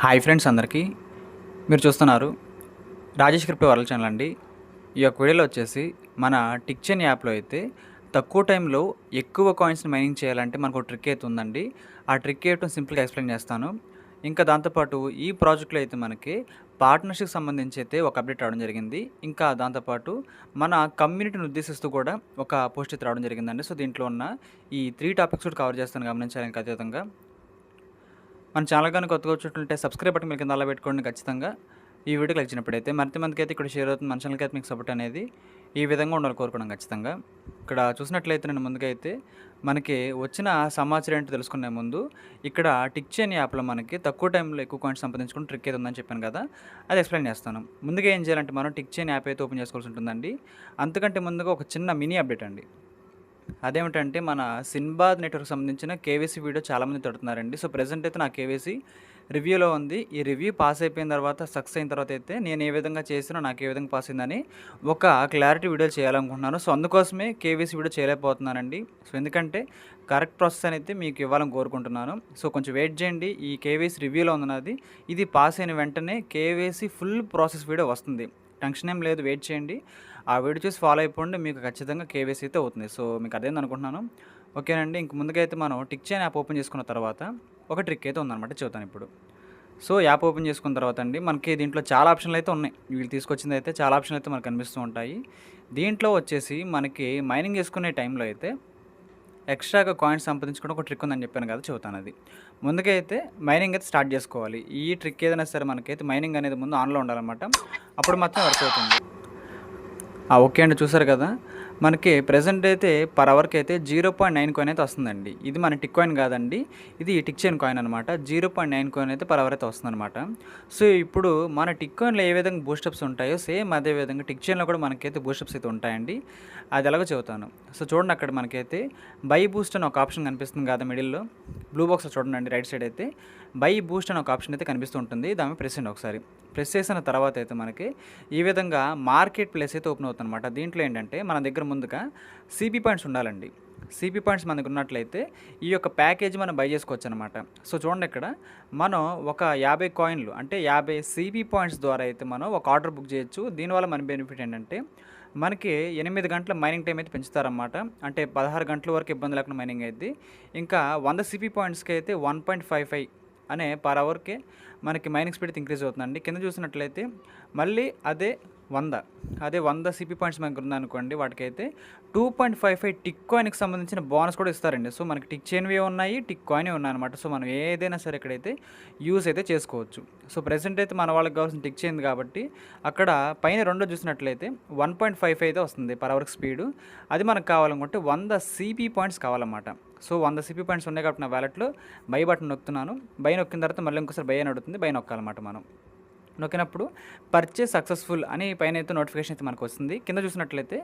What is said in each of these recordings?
Hi friends అందరికీ. మీరు చూస్తున్నారు రాజేష్ క్రిప్టో వరల్డ్ ఛానల్ అండి. ఈ యొక్క వీడియోలో వచ్చేసి మన టిక్చెన్ యాప్లో అయితే తక్కువ టైంలో ఎక్కువ కాయిన్స్ని మైనింగ్ చేయాలంటే మనకు ట్రిక్ అయితే ఉందండి. ఆ ట్రిక్ ఏంటో సింపుల్గా ఎక్స్ప్లెయిన్ చేస్తాను. ఇంకా దాంతోపాటు ఈ ప్రాజెక్ట్లో అయితే మనకి పార్ట్నర్షిప్ సంబంధించి అయితే ఒక అప్డేట్ రావడం జరిగింది. ఇంకా దాంతోపాటు మన కమ్యూనిటీని ఉద్దేశిస్తూ కూడా ఒక పోస్ట్ అయితే రావడం జరిగిందండి. సో దీంట్లో ఉన్న ఈ 3 టాపిక్స్ కూడా కవర్ చేస్తాను, గమనించాలి. ఇంకా అదేవిధంగా మన ఛానల్ కానీ కొత్తగా వచ్చినట్లయితే సబ్స్క్రైబ్ బటన్ మీరు కింద అలా పెట్టుకోండి. ఖచ్చితంగా ఈ వీడియోకి వచ్చినప్పుడైతే మందికి అయితే ఇక్కడ షేర్ అవుతుంది. మన ఛానల్కి అయితే మీకు సపోర్ట్ అనేది ఈ విధంగా ఉండాలి కోరుకున్నాం ఖచ్చితంగా. ఇక్కడ చూసినట్లయితే నేను ముందుకైతే మనకి వచ్చిన సమాచారం ఏంటో తెలుసుకునే ముందు ఇక్కడ టిక్చెన్ యాప్లో మనకి తక్కువ టైంలో ఎక్కువ కాయిన్స్ సంపాదించుకుని ట్రిక్ అయితే ఉందని చెప్పాను కదా, అది ఎక్స్ప్లెయిన్ చేస్తాను. ముందుగా ఏం చేయాలంటే మనం టిక్చెన్ యాప్ అయితే ఓపెన్ చేసుకోవాల్సి ఉంటుందండి. అంతకంటే ముందుగా ఒక చిన్న మినీ అప్డేట్ అండి. అదేమిటంటే మన సిన్బాద్ నెట్వర్క్ సంబంధించిన కేవైసీ వీడియో చాలామంది తడుతున్నారండి. సో ప్రెజెంట్ అయితే నా కేవైసీ రివ్యూలో ఉంది. ఈ రివ్యూ పాస్ అయిపోయిన తర్వాత, సక్సెస్ అయిన తర్వాత అయితే నేను ఏ విధంగా చేసినా నాకు ఏ విధంగా పాస్ అయిందని ఒక క్లారిటీ వీడియో చేయాలనుకుంటున్నాను. సో అందుకోసమే కేవైసీ వీడియో చేయలేకపోతున్నానండి. సో ఎందుకంటే కరెక్ట్ ప్రాసెస్ అనేది మీకు ఇవ్వాలని కోరుకుంటున్నాను. సో కొంచెం వెయిట్ చేయండి. ఈ కేవైసీ రివ్యూలో ఉన్నది, ఇది పాస్ అయిన వెంటనే కేవైసీ ఫుల్ ప్రాసెస్ వీడియో వస్తుంది. టెన్షన్ ఏం లేదు, వెయిట్ చేయండి. ఆ వీడియో చూసి ఫాలో అయిపోండి, మీకు ఖచ్చితంగా కేవైసీ అయితే అవుతుంది. సో మీకు అర్థమైంది అనుకుంటున్నాను. ఓకేనండి. ఇంక ముందుకైతే మనం టిక్చెన్ యాప్ ఓపెన్ చేసుకున్న తర్వాత ఒక ట్రిక్ అయితే ఉందన్నమాట, చెబుతాను ఇప్పుడు. సో యాప్ ఓపెన్ చేసుకున్న తర్వాత అండి మనకి దీంట్లో చాలా ఆప్షన్లు అయితే ఉన్నాయి. వీళ్ళు తీసుకొచ్చింది అయితే చాలా ఆప్షన్లు అయితే మనకు కనిపిస్తూ ఉంటాయి. దీంట్లో వచ్చేసి మనకి మైనింగ్ చేసుకునే టైంలో అయితే ఎక్స్ట్రాగా కాయిన్స్ సంపాదించుకోవడం ఒక ట్రిక్ ఉందని చెప్పాను కదా, చెబుతాను అది. ముందుకైతే మైనింగ్ అయితే స్టార్ట్ చేసుకోవాలి. ఈ ట్రిక్ ఏదైనా సరే మనకైతే మైనింగ్ అనేది ముందు ఆన్లో ఉండాలన్నమాట. అప్పుడు మాత్రం వర్క్ అవుతుంది. ఓకే అండి, చూసారు కదా, మనకి ప్రెజెంట్ అయితే పర్ అవర్కి అయితే 0.9 కాయిన్ అయితే వస్తుందండి. ఇది మన టిక్ కాయిన్ కాదండి, ఇది టిక్చెన్ కాయిన్ అనమాట. 0.9 కాయిన్ అయితే పర్ అవర్ అయితే వస్తుందన్నమాట. సో ఇప్పుడు మన టిక్ కాయిన్లో ఏ విధంగా బూస్టప్స్ ఉంటాయో సేమ్ అదే విధంగా టిక్చెన్లో కూడా మనకైతే బూస్టప్స్ అయితే ఉంటాయండి. అది ఎలాగో చెబుతాను. సో చూడండి, అక్కడ మనకైతే బై బూస్ట్ అని ఒక ఆప్షన్ కనిపిస్తుంది కదా మిడిల్లో, బ్లూ బాక్స్లో చూడండి రైట్ సైడ్ అయితే బై బూస్ట్ అని ఒక ఆప్షన్ అయితే కనిపిస్తూ ఉంటుంది. దాని ప్రెస్ చేయండి ఒకసారి. ప్రెస్ చేసిన తర్వాత అయితే మనకి ఈ విధంగా మార్కెట్ ప్లేస్ అయితే ఓపెన్ అవుతుంది అనమాట. దీంట్లో ఏంటంటే మన దగ్గర ముందుగా సిపి పాయింట్స్ ఉండాలండి. సిపి పాయింట్స్ మన దగ్గర ఉన్నట్లయితే ఈ యొక్క ప్యాకేజ్ మనం బై చేసుకోవచ్చు అనమాట. సో చూడండి, ఇక్కడ మనం ఒక 50 కాయిన్లు అంటే 50 సిపి పాయింట్స్ ద్వారా అయితే మనం ఒక ఆర్డర్ బుక్ చేయొచ్చు. దీనివల్ల మన బెనిఫిట్ ఏంటంటే మనకి 8 గంటల మైనింగ్ టైం అయితే పెంచుతారన్నమాట. అంటే 16 గంటల వరకు ఇబ్బంది లేకుండా మైనింగ్ అయింది. ఇంకా 100 సిపి పాయింట్స్కి అయితే 1.55 అనే పర్ అవర్కి మనకి మైనింగ్ స్పీడ్ ఇంక్రీజ్ అవుతుందండి. కింద చూసినట్లయితే మళ్ళీ అదే 100 సిపి పాయింట్స్ మనకు ఉందనుకోండి, వాటికైతే 2.55 టిక్ కాయిన్కి సంబంధించిన బోనస్ కూడా ఇస్తారండి. సో మనకి టిక్ చైన్వి ఉన్నాయి, టిక్ కాయిన్ ఉన్నాయన్నమాట. సో మనం ఏదైనా సరే ఇక్కడైతే యూస్ అయితే చేసుకోవచ్చు. సో ప్రెసెంట్ అయితే మన వాళ్ళకి కావాల్సిన టిక్ చైన్ కాబట్టి అక్కడ పైన రెండో చూసినట్లయితే 1.55 అయితే వస్తుంది పర్ అవర్కి స్పీడు. అది మనకు కావాలనుకుంటే 100 సిపి పాయింట్స్ కావాలన్నమాట. సో 100 సిపి పాయింట్స్ ఉన్నాయి కాబట్టి నా వ్యాలెట్లో బై బటన్ నొక్కుతున్నాను. బై నొక్కిన తర్వాత మళ్ళీ ఇంకోసారి బై అని అడుగుతుంది, బై నొక్కాలన్నమాట. మనం నొక్కినప్పుడు పర్చేస్ సక్సెస్ఫుల్ అని పైన అయితే నోటిఫికేషన్ అయితే మనకు వస్తుంది. కింద చూసినట్లయితే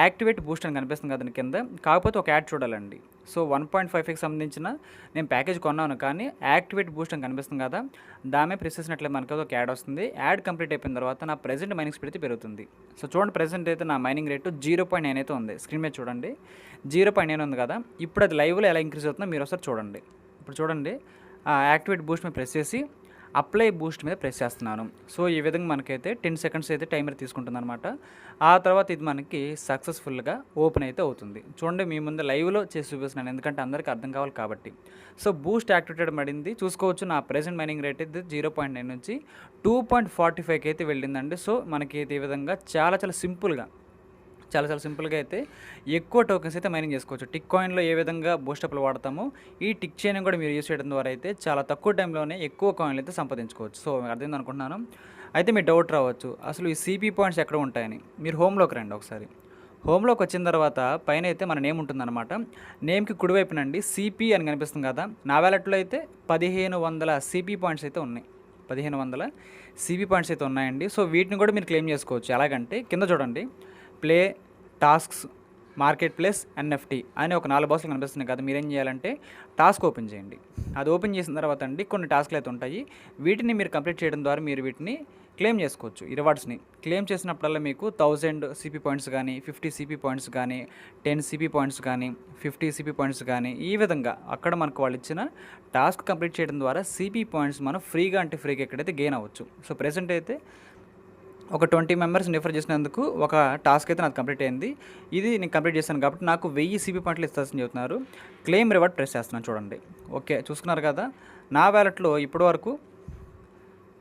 యాక్టివేట్ బూస్ట్ అని కనిపిస్తుంది కదండి కింద. కాకపోతే ఒక యాడ్ చూడాలండి. సో 1.55కి సంబంధించిన నేను ప్యాకేజ్ కొన్నాను, కానీ యాక్టివేట్ బూస్ట్ అని కనిపిస్తుంది కదా, దామే ప్రెస్ చేసినట్లయితే మనకు ఒక యాడ్ వస్తుంది. యాడ్ కంప్లీట్ అయిపోయిన తర్వాత నా ప్రెజెంట్ మైనింగ్ స్పీడ్ అయితే పెరుగుతుంది. సో చూడండి, ప్రెజెంట్ అయితే నా మైనింగ్ రేటు 0.9 అయితే ఉంది. స్క్రీన్ మీద చూడండి 0.9 ఉంది కదా. ఇప్పుడు అది లైవ్లో ఎలా ఇంక్రీజ్ అవుతుందో మీరు ఒకసారి చూడండి. ఇప్పుడు చూడండి, యాక్టివేట్ బూస్ట్ మీద ప్రెస్ చేసి అప్లై బూస్ట్ మీద ప్రెస్ చేస్తున్నాను. సో ఈ విధంగా మనకైతే 10 సెకండ్స్ అయితే టైమర్ తీసుకుంటుంది అనమాట. ఆ తర్వాత ఇది మనకి సక్సెస్ఫుల్గా ఓపెన్ అయితే అవుతుంది. చూడండి, మీ ముందు లైవ్లో చేసి చూపిస్తున్నాను, ఎందుకంటే అందరికీ అర్థం కావాలి కాబట్టి. సో బూస్ట్ యాక్టివేటెడ్ పడింది, చూసుకోవచ్చు. నా ప్రెజెంట్ మైనింగ్ రేట్ అయితే 0.9 నుంచి 2.45కి అయితే వెళ్ళిందండి. సో మనకి అయితే ఈ విధంగా చాలా సింపుల్గా అయితే ఎక్కువ టోకెన్స్ అయితే మైనింగ్ చేసుకోవచ్చు. టిక్ కాయిన్లో ఏ విధంగా బూస్టప్లు వాడతామో ఈ టిక్ చైన్ కూడా మీరు యూస్ చేయడం ద్వారా అయితే చాలా తక్కువ టైంలోనే ఎక్కువ కాయిన్లు అయితే సంపాదించుకోవచ్చు. సో అర్థమైంది అనుకుంటున్నాను. అయితే మీ డౌట్ రావచ్చు, అసలు ఈ సిపి పాయింట్స్ ఎక్కడ ఉంటాయని. మీరు హోమ్లోకి రండి ఒకసారి. హోమ్లోకి వచ్చిన తర్వాత పైన అయితే మన నేమ్ ఉంటుందన్నమాట. నేమ్కి కుడివైపునండి సిపి అని కనిపిస్తుంది కదా. నా వ్యాలెట్లో అయితే 1500 సిపి పాయింట్స్ అయితే ఉన్నాయి. 1500 సిపి పాయింట్స్ అయితే ఉన్నాయండి. సో వీటిని కూడా మీరు క్లెయిమ్ చేసుకోవచ్చు. ఎలాగంటే కింద చూడండి, play tasks market place NFT అని ఒక 4 బాక్సులు కనిపిస్తున్నాయి కదా, మీరేం చేయాలంటే టాస్క్ ఓపెన్ చేయండి. అది ఓపెన్ చేసిన తర్వాత అండి కొన్ని టాస్క్లు అయితే ఉంటాయి. వీటిని మీరు కంప్లీట్ చేయడం ద్వారా మీరు వీటిని క్లెయిమ్ చేసుకోవచ్చు. ఈ రివార్డ్స్ని క్లెయిమ్ చేసినప్పుడల్లా మీకు 1000 సిపి పాయింట్స్ కానీ, 50 సిపి పాయింట్స్ కానీ, 10 సిపి పాయింట్స్ కానీ, 50 సిపి పాయింట్స్ కానీ, ఈ విధంగా అక్కడ మనకు వాళ్ళు ఇచ్చిన టాస్క్ కంప్లీట్ చేయడం ద్వారా సిపి పాయింట్స్ మనం ఫ్రీగా ఎక్కడైతే గెయిన్ అవ్వచ్చు. సో ప్రెసెంట్ అయితే ఒక 20 మెంబర్స్ రిఫర్ చేసినందుకు ఒక టాస్క్ అయితే నాకు కంప్లీట్ అయింది. ఇది నేను కంప్లీట్ చేశాను కాబట్టి నాకు 1000 సిపి పాయింట్లు ఇస్తారని చెబుతున్నారు. క్లెయిమ్ రివార్డ్ ప్రెస్ చేస్తున్నాను చూడండి. ఓకే, చూసుకున్నారు కదా, నా వ్యాలెట్లో ఇప్పటి వరకు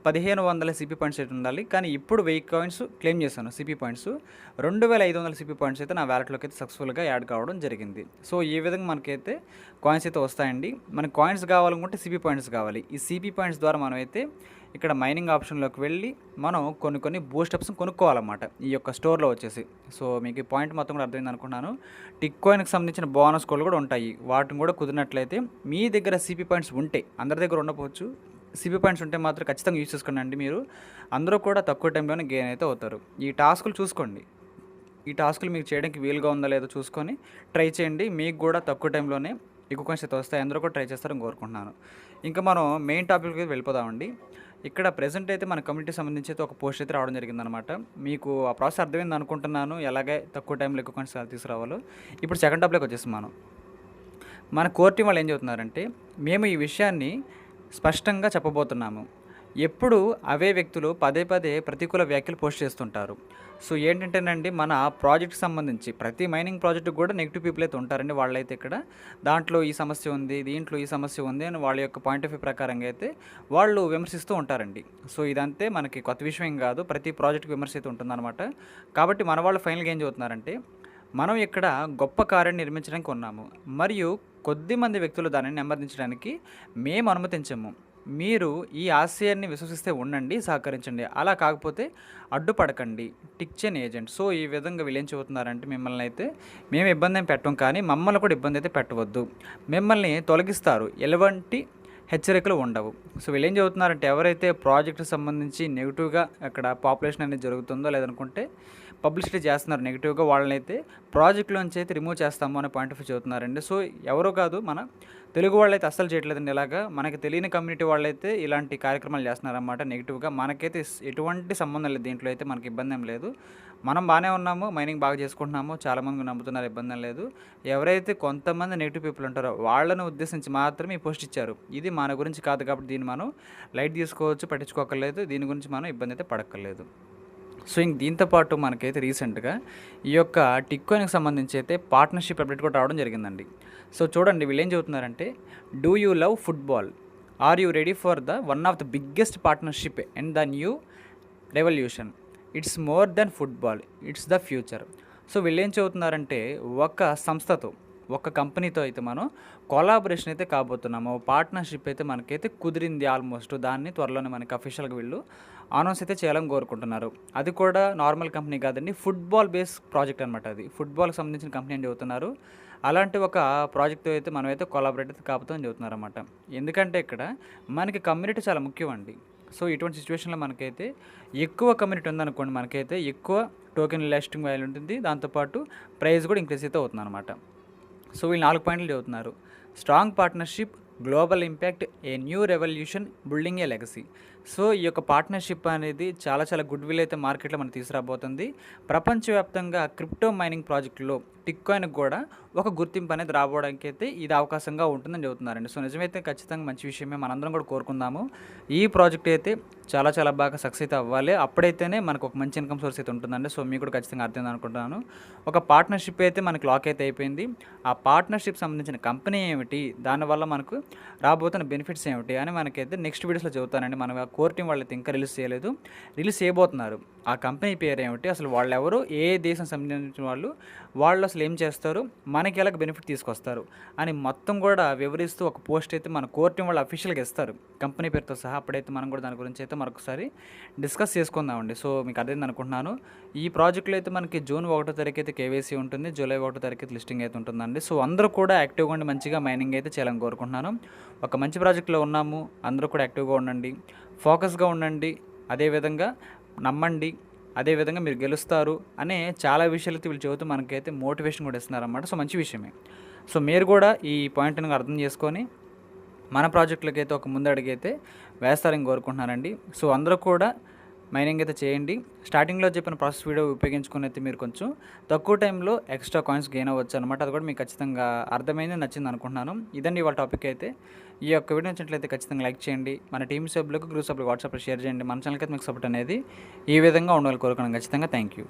1500 సిపి పాయింట్స్ అయితే ఉండాలి, కానీ ఇప్పుడు 1000 కాయిన్స్ క్లెయిమ్ చేశాను. సిపి పాయింట్స్ 2500 సిపి పాయింట్స్ అయితే నా వ్యాలెట్లోకి అయితే సక్సెస్ఫుల్గా యాడ్ కావడం జరిగింది. సో ఈ విధంగా మనకైతే కాయిన్స్ అయితే వస్తాయండి. మనకి కాయిన్స్ కావాలనుకుంటే సిపి పాయింట్స్ కావాలి. ఈ సిపి పాయింట్స్ ద్వారా మనం అయితే ఇక్కడ మైనింగ్ ఆప్షన్లోకి వెళ్ళి మనం కొన్ని బూస్టప్స్ కొనుక్కోవాలన్నమాట ఈ యొక్క స్టోర్లో వచ్చేసి. సో మీకు ఈ పాయింట్ మొత్తం కూడా అర్థమైంది అనుకున్నాను. టిక్ కాయిన్కి సంబంధించిన బోనస్ కోడ్లు కూడా ఉంటాయి. వాటిని కూడా కుదిరినట్లయితే మీ దగ్గర సిపి పాయింట్స్ ఉంటే, అందరి దగ్గర ఉండకపోవచ్చు, సిపి పాయింట్స్ ఉంటే మాత్రం ఖచ్చితంగా యూజ్ చేసుకోండి. మీరు అందరూ కూడా తక్కువ టైంలోనే గెయిన్ అయితే అవుతారు. ఈ టాస్కులు చూసుకోండి, ఈ టాస్కులు మీకు చేయడానికి వీలుగా ఉందా లేదో చూసుకొని ట్రై చేయండి. మీకు కూడా తక్కువ టైంలోనే ఎక్కువ కాయిన్స్ అయితే వస్తాయి. అందరూ కూడా ట్రై చేస్తారని కోరుకుంటున్నాను. ఇంకా మనం మెయిన్ టాపిక్కి వెళ్ళిపోదామండి. ఇక్కడ ప్రెసెంట్ అయితే మన కమ్యూనిటీకి సంబంధించి అయితే ఒక పోస్ట్ అయితే రావడం జరిగిందనమాట. మీకు ఆ ప్రాసెస్ అర్థమైంది అనుకుంటున్నాను, ఎలాగే తక్కువ టైంలో ఎక్కువ కాయిన్స్ తీసుకురావాలో. ఇప్పుడు సెకండ్ టాపిక్లోకి వచ్చేసి మన కోర్ టీం వాళ్ళు ఏం చెబుతున్నారంటే, మేము ఈ విషయాన్ని స్పష్టంగా చెప్పబోతున్నాము. ఎప్పుడు అవే వ్యక్తులు పదే ప్రతికూల వ్యాఖ్యలు పోస్ట్ చేస్తుంటారు. సో ఏంటంటేనండి, మన ప్రాజెక్ట్కి సంబంధించి ప్రతి మైనింగ్ ప్రాజెక్టుకు కూడా నెగిటివ్ పీపుల్ అయితే ఉంటారండి. వాళ్ళైతే ఇక్కడ దాంట్లో ఈ సమస్య ఉంది, దీంట్లో ఈ సమస్య ఉంది అని వాళ్ళ యొక్క పాయింట్ ఆఫ్ వ్యూ ప్రకారంగా అయితే వాళ్ళు విమర్శిస్తూ ఉంటారండి. సో ఇదంతే మనకి కొత్త విషయం కాదు, ప్రతి ప్రాజెక్ట్కి విమర్శ అయితే ఉంటుందన్నమాట. కాబట్టి మన వాళ్ళు ఫైనల్గా ఏం చెబుతున్నారంటే, మనం ఇక్కడ గొప్ప కార్యాన్ని నిర్మించడానికి ఉన్నాము మరియు కొద్దిమంది వ్యక్తులు దానిని నెమ్మదించడానికి మేము అనుమతించము. మీరు ఈ ఆశయాన్ని విశ్వసిస్తే ఉండండి, సహకరించండి, అలా కాకపోతే అడ్డుపడకండి. టిక్చెన్ ఏజెంట్. సో ఈ విధంగా వీళ్ళు ఏం చెబుతున్నారంటే, మిమ్మల్ని అయితే మేము ఇబ్బంది ఏం పెట్టం, కానీ మమ్మల్ని కూడా ఇబ్బంది అయితే పెట్టవద్దు, మిమ్మల్ని తొలగిస్తారు, ఎలాంటి హెచ్చరికలు ఉండవు. సో వీళ్ళు ఏం చెబుతున్నారంటే, ఎవరైతే ప్రాజెక్టుకి సంబంధించి నెగిటివ్గా అక్కడ పాపులేషన్ అనేది జరుగుతుందో లేదనుకుంటే పబ్లిసిటీ చేస్తున్నారు నెగిటివ్గా, వాళ్ళనైతే ప్రాజెక్టులోంచి అయితే రిమూవ్ చేస్తాము అనే పాయింట్ ఆఫ్ వ్యూ చెబుతున్నారండి. సో ఎవరో కాదు, మన తెలుగు వాళ్ళైతే అస్సలు చేయట్లేదండి. ఇలాగా మనకి తెలియని కమ్యూనిటీ వాళ్ళైతే ఇలాంటి కార్యక్రమాలు చేస్తున్నారన్నమాట నెగిటివ్గా. మనకైతే ఎటువంటి సంబంధం లేదు, దీంట్లో అయితే మనకి ఇబ్బంది ఏం లేదు. మనం బాగానే ఉన్నాము, మైనింగ్ బాగా చేసుకుంటున్నాము, చాలామంది నమ్ముతున్నారు, ఇబ్బంది లేదు. ఎవరైతే కొంతమంది నెగిటివ్ పీపుల్ ఉంటారో వాళ్ళని ఉద్దేశించి మాత్రమే ఈ పోస్ట్ ఇచ్చారు. ఇది మన గురించి కాదు కాబట్టి దీన్ని మనం లైట్ తీసుకోవచ్చు, పట్టించుకోకర్లేదు, దీని గురించి మనం ఇబ్బంది అయితే పడక్కర్లేదు. సో ఇంక దీంతోపాటు మనకైతే రీసెంట్గా ఈ యొక్క టిక్ కాయిన్కి సంబంధించి అయితే పార్ట్నర్షిప్ అప్డేట్ కూడా రావడం జరిగిందండి. సో చూడండి, వీళ్ళు ఏం చెబుతున్నారంటే, do you love football, are you ready for the one of the biggest partnership and the new revolution, it's more than football, it's the future. So వీళ్ళు ఏం చెబుతున్నారంటే, ఒక సంస్థతో, ఒక కంపెనీతో అయితే మనం కొలాబరేషన్ అయితే కాబోతున్నాము, పార్ట్నర్షిప్ అయితే మనకైతే కుదిరింది ఆల్మోస్ట్. దాన్ని త్వరలోనే మనకి అఫీషియల్గా వీళ్ళు అనౌన్స్ అయితే చేయాలని కోరుకుంటున్నారు. అది కూడా నార్మల్ కంపెనీ కాదండి, ఫుట్బాల్ బేస్ ప్రాజెక్ట్ అనమాట. అది ఫుట్బాల్కి సంబంధించిన కంపెనీ అని చెబుతున్నారు. అలాంటి ఒక ప్రాజెక్ట్తో అయితే మనమైతే కొలాబరేట్ అయితే కాబోతుందని చెబుతున్నారు అన్నమాట. ఎందుకంటే ఇక్కడ మనకి కమ్యూనిటీ చాలా ముఖ్యం అండి. సో ఇటువంటి సిచ్యువేషన్లో మనకైతే ఎక్కువ కమ్యూనిటీ ఉందనుకోండి, మనకైతే ఎక్కువ టోకెన్ లాస్టింగ్ వాల్యూ ఉంటుంది, దాంతోపాటు ప్రైస్ కూడా ఇంక్రీజ్ అయితే అవుతుంది అనమాట. సో వీళ్ళు 4 పాయింట్లు చెబుతున్నారు. Strong partnership, global impact, a new revolution, building A legacy. So ఈ యొక్క పార్ట్నర్షిప్ అనేది చాలా గుడ్ విల్ అయితే మార్కెట్లో మనకు తీసుకురాబోతుంది. ప్రపంచవ్యాప్తంగా క్రిప్టో మైనింగ్ ప్రాజెక్టులో టిక్ కాయిన్కి కూడా ఒక గుర్తింపు అనేది రాబోవడానికి అయితే ఇది అవకాశంగా ఉంటుందని చెబుతున్నారండి. సో నిజమైతే ఖచ్చితంగా మంచి విషయమే, మనందరం కూడా కోరుకుందాము. ఈ ప్రాజెక్ట్ అయితే చాలా బాగా సక్సెస్ అయితే అవ్వాలి, అప్పుడైతేనే మనకు ఒక మంచి ఇన్కమ్ సోర్స్ అయితే ఉంటుందండి. సో మీకు కూడా ఖచ్చితంగా అర్థమైంది అనుకుంటున్నాను. ఒక పార్ట్నర్షిప్ అయితే మనకి లాక్ అయితే అయిపోయింది. ఆ పార్ట్నర్షిప్ సంబంధించిన కంపెనీ ఏమిటి, దానివల్ల మనకు రాబోతున్న బెనిఫిట్స్ ఏమిటి అని మనకైతే నెక్స్ట్ వీడియోస్లో చెబుతానండి. మన కోర్ టీం వాళ్ళైతే ఇంకా రిలీజ్ చేయలేదు, రిలీజ్ చేయబోతున్నారు. ఆ కంపెనీ పేరు ఏమిటి, అసలు వాళ్ళు ఎవరు, ఏ దేశం సంబంధించిన వాళ్ళు అసలు ఏం చేస్తారు, మనకి ఎలాగ బెనిఫిట్ తీసుకొస్తారు అని మొత్తం కూడా వివరిస్తూ ఒక పోస్ట్ అయితే మన కోర్ టీం వాళ్ళు అఫీషియల్గా ఇస్తారు కంపెనీ పేరుతో సహా. అప్పుడైతే మనం కూడా దాని గురించి అయితే మరొకసారి డిస్కస్ చేసుకుందామండి. సో మీకు అర్థమైంది అనుకుంటున్నాను. ఈ ప్రాజెక్టులో అయితే మనకి జూన్ 1వ తారీఖు అయితే కేవైసీ ఉంటుంది, జూలై 1వ తారీఖు అయితే లిస్టింగ్ అయితే ఉంటుందండి. సో అందరూ కూడా యాక్టివ్గా ఉండి మంచిగా మైనింగ్ అయితే చేయాలని కోరుకుంటున్నాను. ఒక మంచి ప్రాజెక్ట్లో ఉన్నాము, అందరూ కూడా యాక్టివ్గా ఉండండి, ఫోకస్గా ఉండండి, అదేవిధంగా నమ్మండి, అదేవిధంగా మీరు గెలుస్తారు అనే చాలా విషయాలు అయితే వీళ్ళు చెబుతూ మనకైతే మోటివేషన్ కూడా ఇస్తున్నారన్నమాట. సో మంచి విషయమే. సో మీరు కూడా ఈ పాయింట్‌ని అర్థం చేసుకొని మన ప్రాజెక్టులకైతే ఒక ముందడుగైతే వేస్తారని కోరుకుంటున్నానండి. సో అందరూ కూడా మైనింగ్ అయితే చేయండి. స్టార్టింగ్‌లో చెప్పిన ప్రాసెస్ వీడియో ఉపయోగించుకొని అయితే మీరు కొంచెం తక్కువ టైంలో ఎక్స్ట్రా కాయిన్స్ గెయిన్ అవ్వచ్చు అనమాట. అది కూడా మీకు ఖచ్చితంగా అర్థమైంది, నచ్చింది అనుకుంటున్నాను. ఇదండి ఇవాళ టాపిక్ అయితే. ఈ యొక్క వీడియో నచ్చినట్లయితే ఖచ్చితంగా లైక్ చేయండి. మన టీమ్ సభ్యులకు, గ్రూప్ సభ్యులకు వాట్సాప్‌లో షేర్ చేయండి. మన ఛానల్‌కి అయితే మీకు సపోర్ట్ అనేది ఈ విధంగా ఉండాలని కోరుకున్నాను. ఖచ్చితంగా థ్యాంక్ యూ.